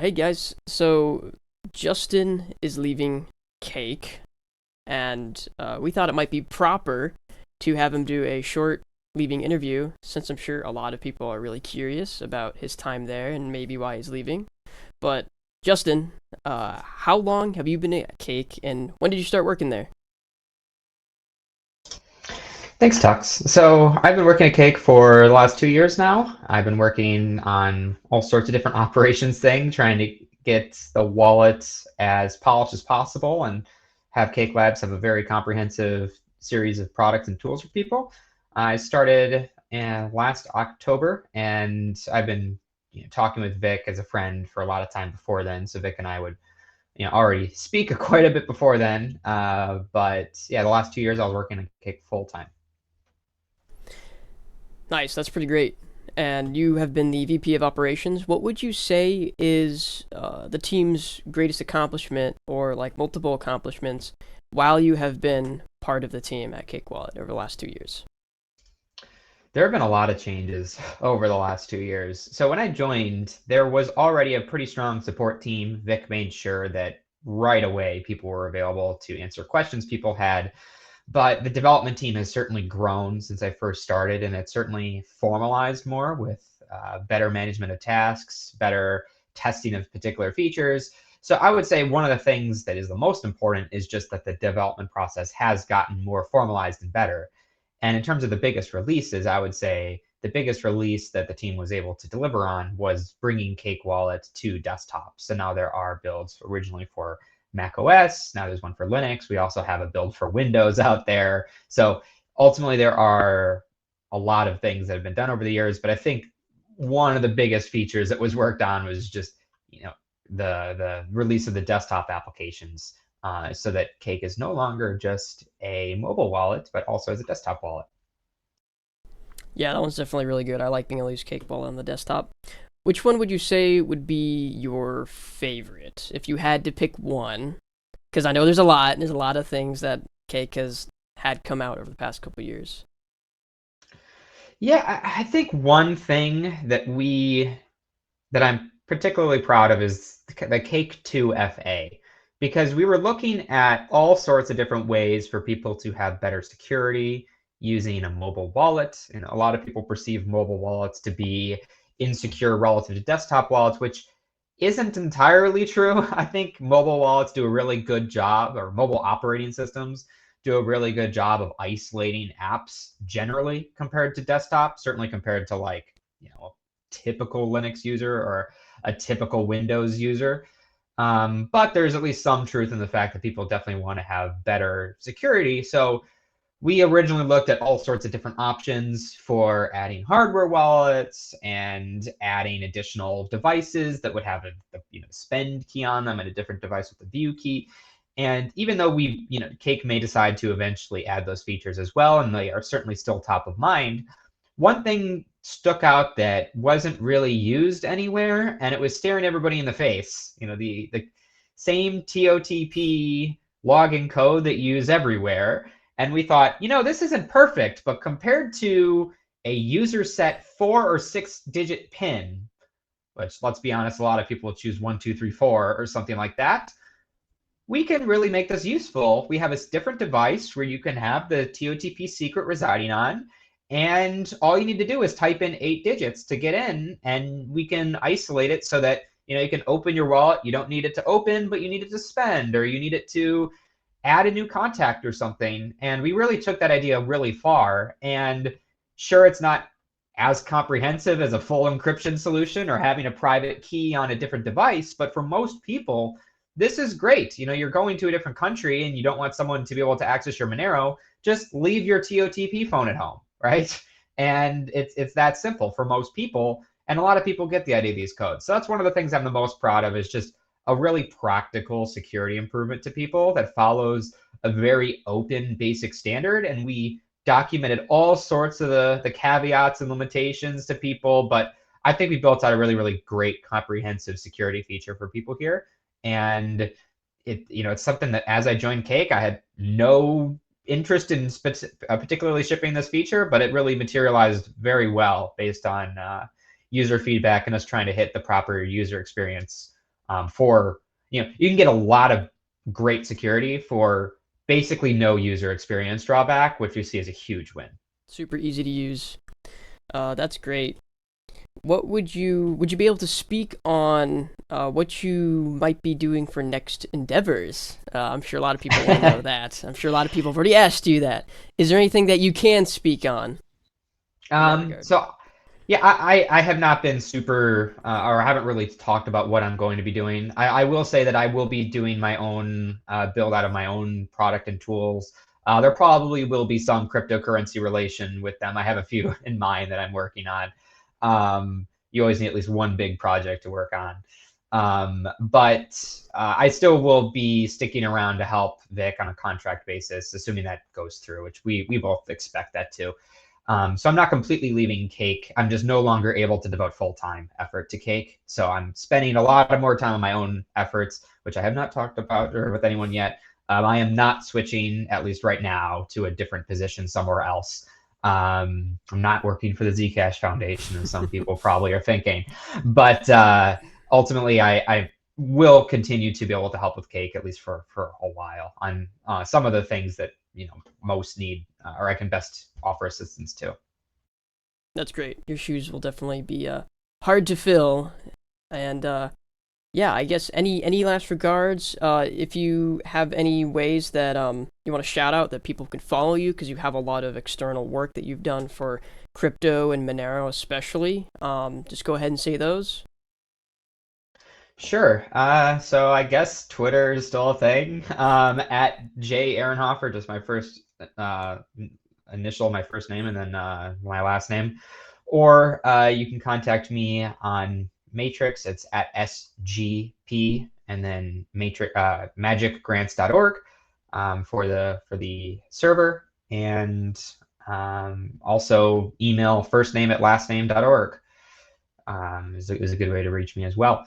Hey guys, so Justin is leaving Cake, and we thought it might be proper to have him do a short leaving interview, since I'm sure a lot of people are really curious about his time there and maybe why he's leaving. But Justin, how long have you been at Cake, and when did you start working there? Thanks, Tux. So I've been working at Cake for the last 2 years now. I've been working on all sorts of different operations things, trying to get the wallet as polished as possible and have Cake Labs have a very comprehensive series of products and tools for people. I started last October, and I've been talking with Vic as a friend for a lot of time before then. So Vic and I would already speak quite a bit before then. But yeah, the last 2 years I was working at Cake full time. Nice, that's pretty great. And you have been the VP of Operations. What would you say is the team's greatest accomplishment, or like multiple accomplishments, while you have been part of the team at Cake Wallet over the last 2 years? There have been a lot of changes over the last 2 years. So when I joined, there was already a pretty strong support team. Vic made sure that right away people were available to answer questions people had. But the development team has certainly grown since I first started, and it's certainly formalized more with better management of tasks, better testing of particular features. So I would say one of the things that is the most important is just that the development process has gotten more formalized and better. And in terms of the biggest releases, I would say the biggest release that the team was able to deliver on was bringing Cake Wallet to desktop. So now there are builds originally for Mac OS. Now there's one for Linux. We also have a build for Windows out there. So ultimately, there are a lot of things that have been done over the years. But I think one of the biggest features that was worked on was just the release of the desktop applications, so that Cake is no longer just a mobile wallet, but also as a desktop wallet. Yeah, that one's definitely really good. I like being able to use Cake Wallet on the desktop. Which one would you say would be your favorite if you had to pick one? Because I know there's a lot. There's a lot of things that Cake has had come out over the past couple years. Yeah, I think one thing that I'm particularly proud of is the Cake 2 FA, because we were looking at all sorts of different ways for people to have better security using a mobile wallet. And a lot of people perceive mobile wallets to be insecure relative to desktop wallets, which isn't entirely true. I think mobile wallets do a really good job, or mobile operating systems do a really good job of isolating apps generally compared to desktop, certainly compared to like, typical Linux user or a typical Windows user. But there's at least some truth in the fact that people definitely want to have better security. So we originally looked at all sorts of different options for adding hardware wallets and adding additional devices that would have a spend key on them and a different device with a view key. And even though Cake may decide to eventually add those features as well, and they are certainly still top of mind, one thing stuck out that wasn't really used anywhere, and it was staring everybody in the face. The same TOTP login code that you use everywhere. And we thought, this isn't perfect, but compared to a user set 4 or 6 digit PIN, which, let's be honest, a lot of people choose 1234 or something like that, we can really make this useful. We have a different device where you can have the TOTP secret residing on, and all you need to do is type in 8 digits to get in, and we can isolate it so that you can open your wallet. You don't need it to open, but you need it to spend, or you need it to add a new contact or something. And we really took that idea really far. And sure, it's not as comprehensive as a full encryption solution or having a private key on a different device, but for most people, this is great. You're going to a different country and you don't want someone to be able to access your Monero. Just leave your TOTP phone at home, right? And it's that simple for most people. And a lot of people get the idea of these codes. So that's one of the things I'm the most proud of, is just a really practical security improvement to people that follows a very open basic standard. And we documented all sorts of the caveats and limitations to people. But I think we built out a really, really great comprehensive security feature for people here. And it's something that as I joined Cake, I had no interest in particularly shipping this feature, but it really materialized very well based on user feedback and us trying to hit the proper user experience for, you can get a lot of great security for basically no user experience drawback, which we see as a huge win. Super easy to use. That's great. What would you be able to speak on what you might be doing for next endeavors? I'm sure a lot of people want to know that. I'm sure a lot of people have already asked you that. Is there anything that you can speak on in that regard? So yeah, I have not been super, or I haven't really talked about what I'm going to be doing. I will say that I will be doing my own build out of my own product and tools. There probably will be some cryptocurrency relation with them. I have a few in mind that I'm working on. You always need at least one big project to work on. But I still will be sticking around to help Vic on a contract basis, assuming that goes through, which we both expect that to. So I'm not completely leaving Cake. I'm just no longer able to devote full-time effort to Cake. So I'm spending a lot more time on my own efforts, which I have not talked about or with anyone yet. I am not switching, at least right now, to a different position somewhere else. I'm not working for the Zcash Foundation, as some people probably are thinking. But ultimately, I will continue to be able to help with Cake, at least for a while, on some of the things that most need, or I can best offer assistance to. That's great. Your shoes will definitely be hard to fill, and yeah, I guess any last regards. If you have any ways that you want to shout out that people can follow you because you have a lot of external work that you've done for crypto and Monero especially. Just go ahead and say those. Sure. So I guess Twitter is still a thing. At J Ehrenhofer, just my first initial, my first name, and then my last name. Or you can contact me on Matrix. It's at SGP and then Matrix magicgrants.org for the server, and also email firstname@lastname.org is a good way to reach me as well.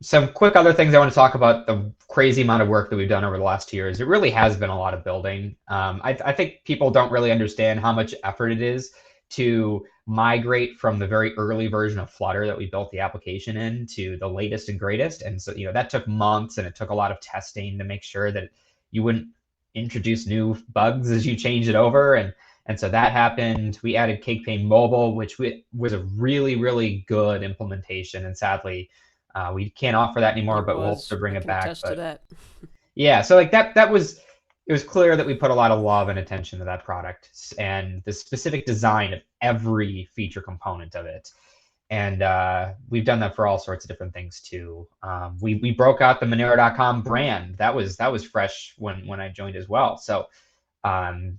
Some quick other things I want to talk about: the crazy amount of work that we've done over the last 2 years. It really has been a lot of building. I think people don't really understand how much effort it is to migrate from the very early version of Flutter that we built the application in to the latest and greatest. And so, that took months, and it took a lot of testing to make sure that you wouldn't introduce new bugs as you change it over. And so that happened. We added CakePay Mobile, which was a really, really good implementation. And sadly, we can't offer that anymore, but we'll hope to bring I it can back. attest to that. Yeah, so like that was, it was clear that we put a lot of love and attention to that product and the specific design of every feature component of it. And we've done that for all sorts of different things too. We broke out the Monero.com brand. That was fresh when I joined as well. So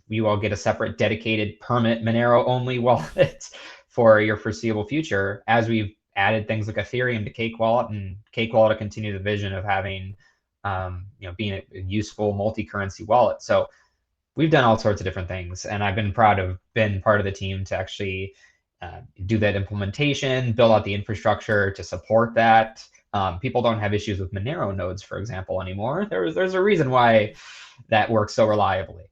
you all get a separate dedicated permanent Monero-only wallet for your foreseeable future, as we've added things like Ethereum to Cake Wallet, and Cake Wallet to continue the vision of having, being a useful multi-currency wallet. So we've done all sorts of different things, and I've been proud of been part of the team to actually do that implementation, build out the infrastructure to support that. People don't have issues with Monero nodes, for example, anymore. There's a reason why that works so reliably.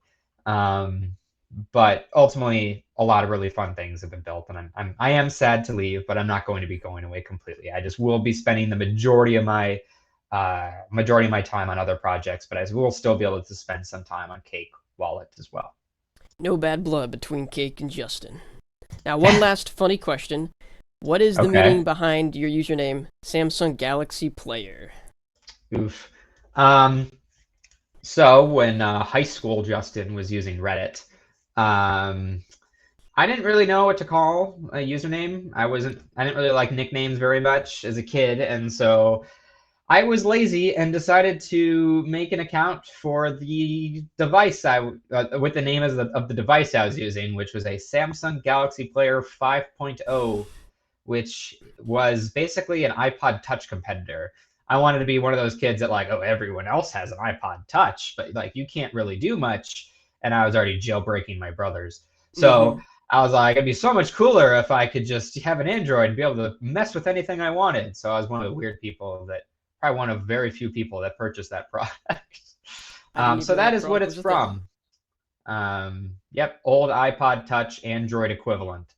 But ultimately, a lot of really fun things have been built, and I am sad to leave, but I'm not going to be going away completely. I just will be spending the majority of my time on other projects, but I will still be able to spend some time on Cake Wallet as well. No bad blood between Cake and Justin. Now, one last funny question. What is the Okay. meaning behind your username, Samsung Galaxy Player? Oof. Um, so when high school Justin was using Reddit, um, I didn't really know what to call a username. I didn't really like nicknames very much as a kid, and so I was lazy and decided to make an account for the device with the name of the device I was using, which was a Samsung Galaxy Player 5.0, which was basically an iPod Touch competitor. I wanted to be one of those kids that like, oh, everyone else has an iPod Touch, but like you can't really do much. And I was already jailbreaking my brothers. Mm-hmm. So I was like, it'd be so much cooler if I could just have an Android and be able to mess with anything I wanted. So I was one of the weird people that, probably one of very few people that purchased that product. I didn't So even know that that is what product it's was a thing. from. Yep, old iPod Touch Android equivalent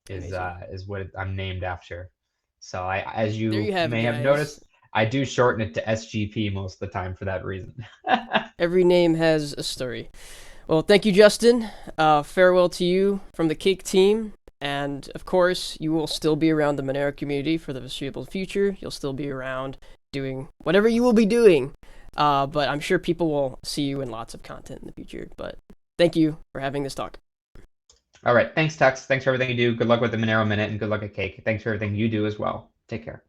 Amazing. is what I'm named after. So as There you you have it, may have guys. noticed, I do shorten it to SGP most of the time for that reason. Every name has a story. Well, thank you, Justin. Farewell to you from the Cake team. And of course, you will still be around the Monero community for the foreseeable future. You'll still be around doing whatever you will be doing. But I'm sure people will see you in lots of content in the future. But thank you for having this talk. All right. Thanks, Tux. Thanks for everything you do. Good luck with the Monero Minute and good luck at Cake. Thanks for everything you do as well. Take care.